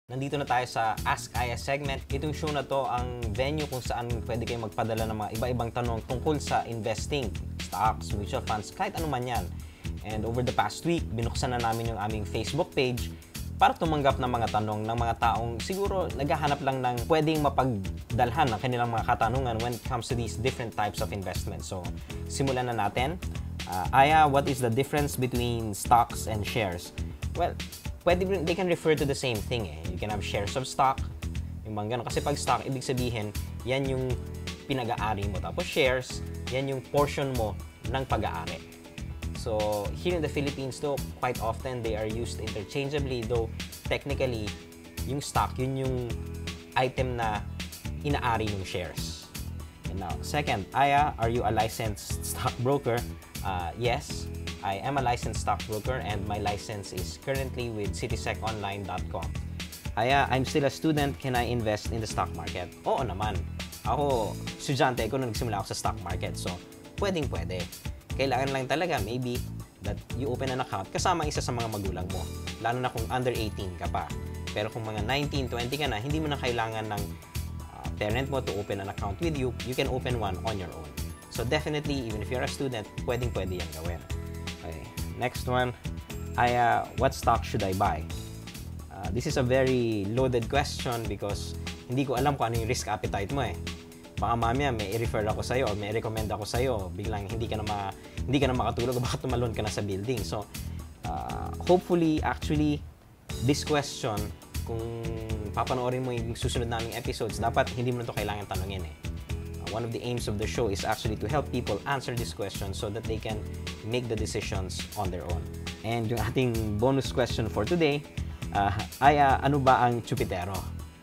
Nandito na tayo sa Ask Aya segment. Itong show na to ang venue kung saan pwede kayong magpadala ng mga iba-ibang tanong tungkol sa investing, stocks, mutual funds, kahit ano man yan. And over the past week, binuksan na namin yung aming Facebook page para tumanggap ng mga tanong ng mga taong siguro naghahanap lang ng pwedeng mapagdalhan ng kanilang mga katanungan when it comes to these different types of investments. So, simulan na natin. Aya, what is the difference between stocks and shares? Well, they can refer to the same thing eh. You can have shares of stock, yung mga ganun. Kasi pag stock, ibig sabihin, yan yung pinag-aari mo. Tapos shares, yan yung portion mo ng pag-aari. So, here in the Philippines though, quite often they are used interchangeably, though technically, yung stock, yun yung item na inaari ng shares. And now, second, Aya, are you a licensed stockbroker? Yes. I am a licensed stockbroker and my license is currently with citiseconline.com. Aya, I'm still a student. Can I invest in the stock market? Oo naman. Ako, estudyante ko nung nagsimula ako sa stock market. So, pwedeng-pwede. Kailangan lang talaga maybe that you open an account kasama isa sa mga magulang mo. Lalo na kung under 18 ka pa. Pero kung mga 19, 20 ka na, hindi mo na kailangan ng parent mo to open an account with you. You can open one on your own. So, definitely, even if you're a student, pwedeng-pwede yan gawin. Okay. Next one, what stock should I buy? This is a very loaded question because hindi ko alam kung ano yung risk appetite mo eh. Baka mamaya may i-refer ako sa'yo o may i-recommend ako sa'yo, biglang hindi ka na makatulog o baka tumalon ka na sa building. So, hopefully, actually, this question, kung papanoorin mo yung susunod naming episodes, dapat hindi mo na ito kailangan tanongin eh. One of the aims of the show is actually to help people answer this question so that they can make the decisions on their own. And yung ating bonus question for today, Aya, ano ba ang chupitero?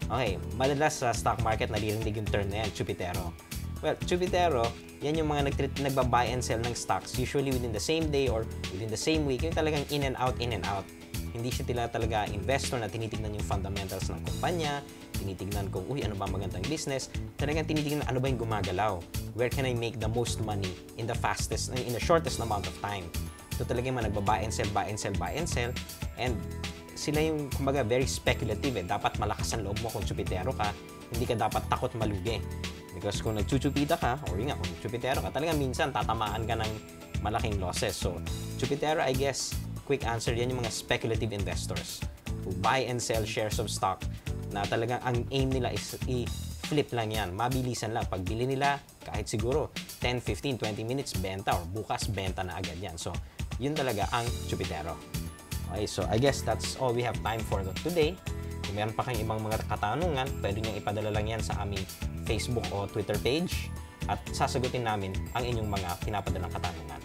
Okay, madalas sa stock market naririnig yung term na yan, chupitero. Well, chupitero, yan yung mga nagba-buy and sell ng stocks usually within the same day or within the same week. Yung talagang in and out, in and out. Hindi siya talaga investor na tinitignan yung fundamentals ng kumpanya, tinitignan kung, ano ba magandang business, talagang tinitignan ano ba yung gumagalaw. Where can I make the most money in the shortest amount of time? Ito talaga yung mga nagba-buy and sell, buy and sell, buy and sell. And sila yung, kumbaga, very speculative eh. Dapat malakas ang loob mo kung chupitero ka, hindi ka dapat takot malugi. Because kung nagchuchupita ka, or yun nga, kung chupitero ka, talagang minsan tatamaan ka ng malaking losses. So, chupitero, I guess, quick answer, yan yung mga speculative investors who buy and sell shares of stock na talagang ang aim nila is i-flip lang yan. Mabilisan lang. Pag bili nila, kahit siguro 10, 15, 20 minutes, benta or bukas, benta na agad yan. So, yun talaga ang chupitero. Okay, so I guess that's all we have time for today. Kung meron pa kayong ibang mga katanungan, pwede nyo ipadala lang yan sa aming Facebook o Twitter page at sasagutin namin ang inyong mga pinapadalang katanungan.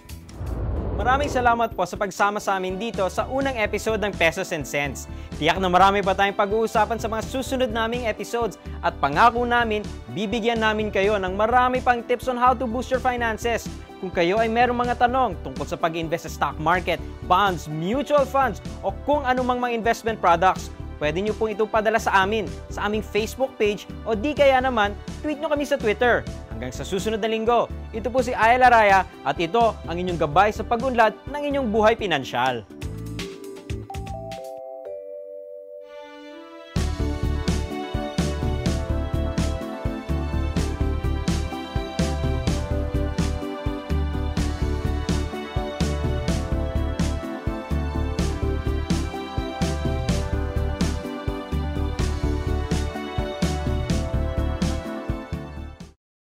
Maraming salamat po sa pagsama sa amin dito sa unang episode ng Pesos and Cents. Tiyak na marami pa tayong pag-uusapan sa mga susunod naming episodes at pangako namin, bibigyan namin kayo ng marami pang tips on how to boost your finances. Kung kayo ay merong mga tanong tungkol sa pag-invest sa stock market, bonds, mutual funds o kung anumang mga investment products, pwede nyo pong itong padala sa amin, sa aming Facebook page o di kaya naman, tweet nyo kami sa Twitter. Hanggang sa susunod na linggo, ito po si Aya Laraya at ito ang inyong gabay sa pag-unlad ng inyong buhay pinansyal.